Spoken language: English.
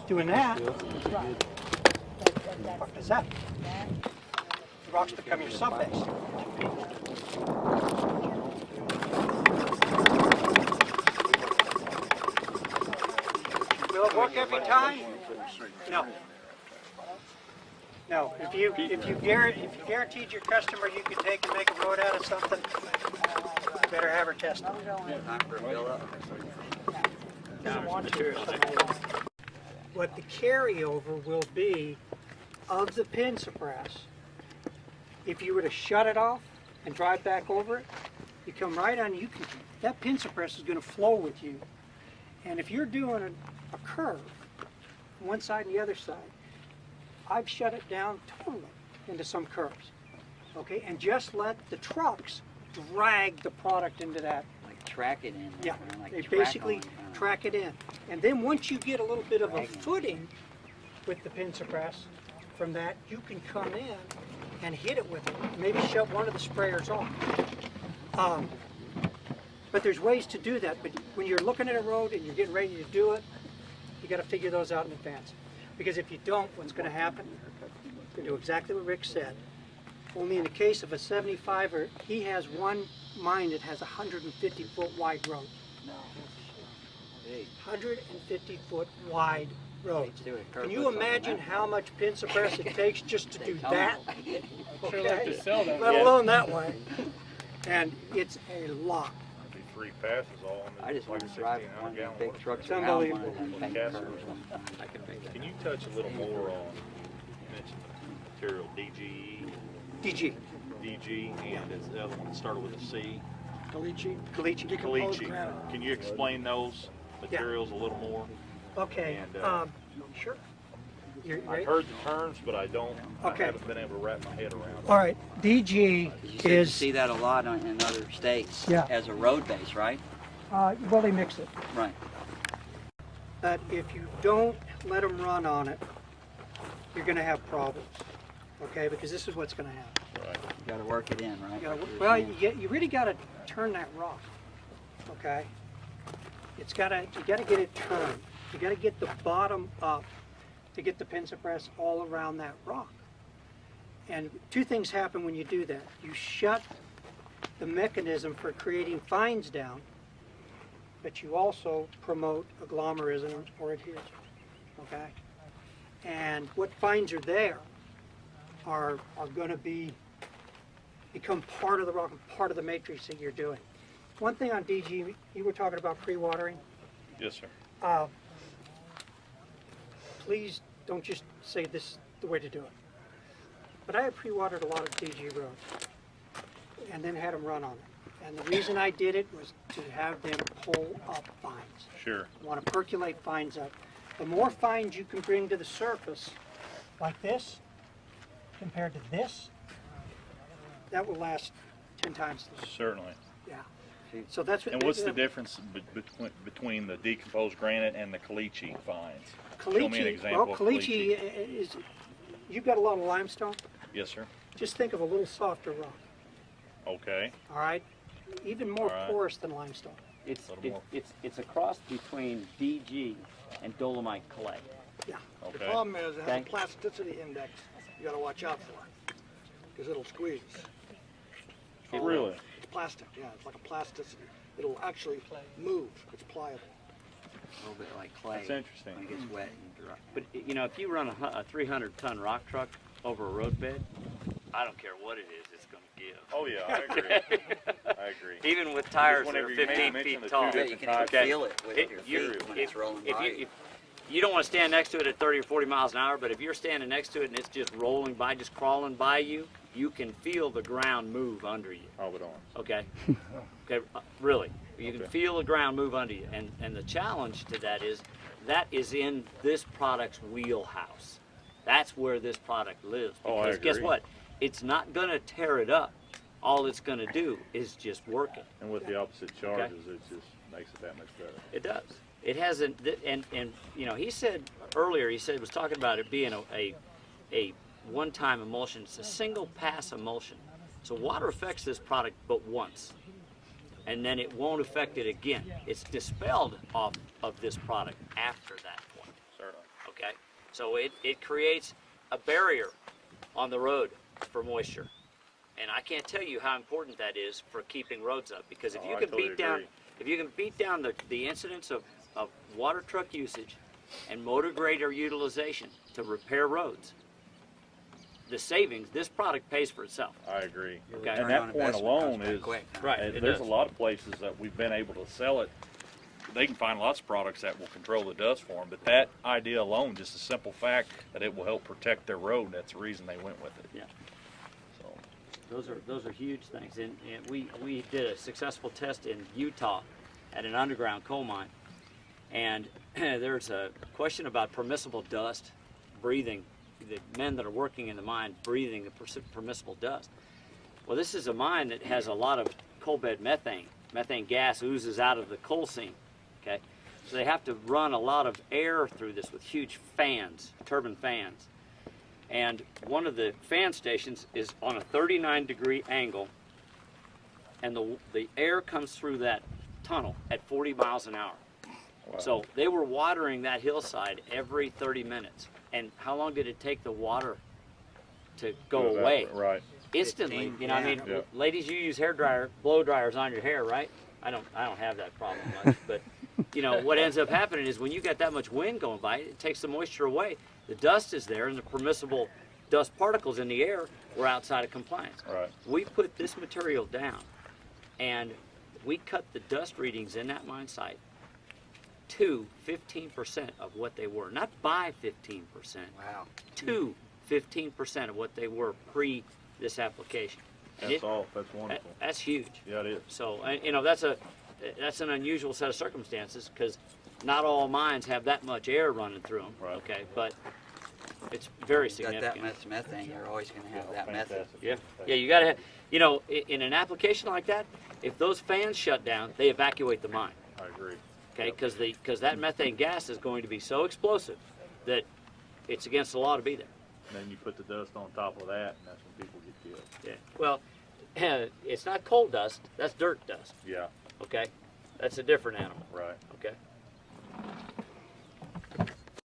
doing that, what is that? The rocks become your subbase. Will it work every time? No. No. If you guaranteed your customer you could take and make a road out of something, you better have her test it. Doesn't want to. What the carryover will be of the pin suppress, if you were to shut it off and drive back over it, you come right on, that pin suppress is going to flow with you. And if you're doing a curve, one side and the other side, I've shut it down totally into some curves, okay? And just let the trucks drag the product into that. Like track it in. Yeah, like they basically track it in. And then once you get a little bit of a footing with the pin suppress, from that you can come in and hit it with it. Maybe shut one of the sprayers off. But there's ways to do that. But when you're looking at a road and you're getting ready to do it, you got to figure those out in advance. Because if you don't, what's going to happen? You're going to do exactly what Rick said. Only in the case of a 75er, he has one mine that has a 150-foot wide road. 150-foot wide roads. Can you imagine how much pin suppress it takes just to do that? Okay? Let alone that way. And it's a lot. 3 passes all on I just want to drive one of the big trucks It's around unbelievable. one and then Gas. Can you touch a little more on, you mentioned the material DGE, DG. DG, and is the other one that started with a C? Caliche. Caliche. Can you explain those materials a little more? Okay. And, sure. I've heard the terms, but I haven't been able to wrap my head around it. All right, DG you see that a lot in other states as a road base, right? Well, they mix it. Right. But if you don't let them run on it, you're going to have problems, okay? Because this is what's going to happen. Right. You got to work it in, right? Well, you really got to turn that rock, okay? You got to get it turned. You got to get the bottom up to get the pin suppress all around that rock. And two things happen when you do that. You shut the mechanism for creating fines down, but you also promote agglomerism or adhesion, okay? And what fines are there are going to become part of the rock and part of the matrix that you're doing. One thing on DG, you were talking about pre-watering. Yes, sir. Please don't just say this is the way to do it. But I have pre-watered a lot of DG roads and then had them run on it. And the reason I did it was to have them pull up fines. Sure. I want to percolate fines up. The more fines you can bring to the surface, like this, compared to this, that will last 10 times the Certainly. Yeah. So that's what. And what's the difference between the decomposed granite and the caliche fines? Show me an example of caliche is, you've got a lot of limestone. Yes, sir. Just think of a little softer rock. Okay. All right. Even more porous than limestone. It's a cross between DG and dolomite clay. Yeah. Okay. The problem is it has a plasticity index you got to watch out for because it'll squeeze. Really? It's plastic, yeah. It's like a plasticity. It'll actually move. It's pliable. A little bit like clay. That's interesting. When it gets wet and dry. But you know, if you run a 300-ton rock truck over a road bed, I don't care what it is, it's going to give. Oh yeah, I agree. I agree. Even with tires that are 15 feet tall. Yeah, you can even feel it with your feet when it's rolling by. You don't want to stand next to it at 30 or 40 miles an hour, but if you're standing next to it and it's just rolling by, just crawling by you, you can feel the ground move under you. Hold it on. Okay? Okay, really. You can feel the ground move under you. And the challenge to that is in this product's wheelhouse. That's where this product lives. Oh, I Because guess agree. what? It's not going to tear it up. All it's going to do is just work it. And with the opposite charges, it just makes it that much better. It does. It hasn't, and you know, he said earlier, was talking about it being a one-time emulsion. It's a single pass emulsion. So water affects this product but once, and then it won't affect it again. It's dispelled off of this product after that point. Certainly. Okay, so it creates a barrier on the road for moisture. And I can't tell you how important that is for keeping roads up, because if you can totally beat down, agree. if you can beat down the incidence of water truck usage and motor grader utilization to repair roads, the savings, this product pays for itself. I agree. Okay. And Return that on point investment alone comes back is, quick. Right, it there's does. a lot of places that we've been able to sell it. They can find lots of products that will control the dust for them, but that idea alone, just the simple fact that it will help protect their road, that's the reason they went with it. Yeah. So, Those are huge things, and we did a successful test in Utah at an underground coal mine, and there's a question about permissible dust, breathing, the men that are working in the mine breathing the permissible dust. Well, this is a mine that has a lot of coal bed methane. Methane gas oozes out of the coal seam, okay? So they have to run a lot of air through this with huge fans, turbine fans. And one of the fan stations is on a 39-degree angle, and the air comes through that tunnel at 40 miles an hour. wow. So they were watering that hillside every 30 minutes. And how long did it take the water to go away? Right. Instantly. 15, You know, I mean, yeah. ladies, you use blow dryers on your hair, right? I don't have that problem much, but you know what ends up happening is when you got that much wind going by, it takes the moisture away. The dust is there, and the permissible dust particles in the air were outside of compliance. Right. We put this material down, and we cut the dust readings in that mine site to 15% of what they were, not by 15%, Wow. to 15% of what they were pre this application. And That's all. That's wonderful. That's huge. Yeah, it is. So, you know, that's an unusual set of circumstances, because not all mines have that much air running through them. Right. Okay, but it's very Got significant. that much methane, you're always going to have that Fantastic. methane. Yeah, yeah, you got to have, you know, in an application like that, if those fans shut down, they evacuate the mine. I agree. Okay, because that methane gas is going to be so explosive that it's against the law to be there. And then you put the dust on top of that, and that's when people get killed. Yeah. Well, it's not coal dust. That's dirt dust. Yeah, Okay, that's a different animal. right. Okay.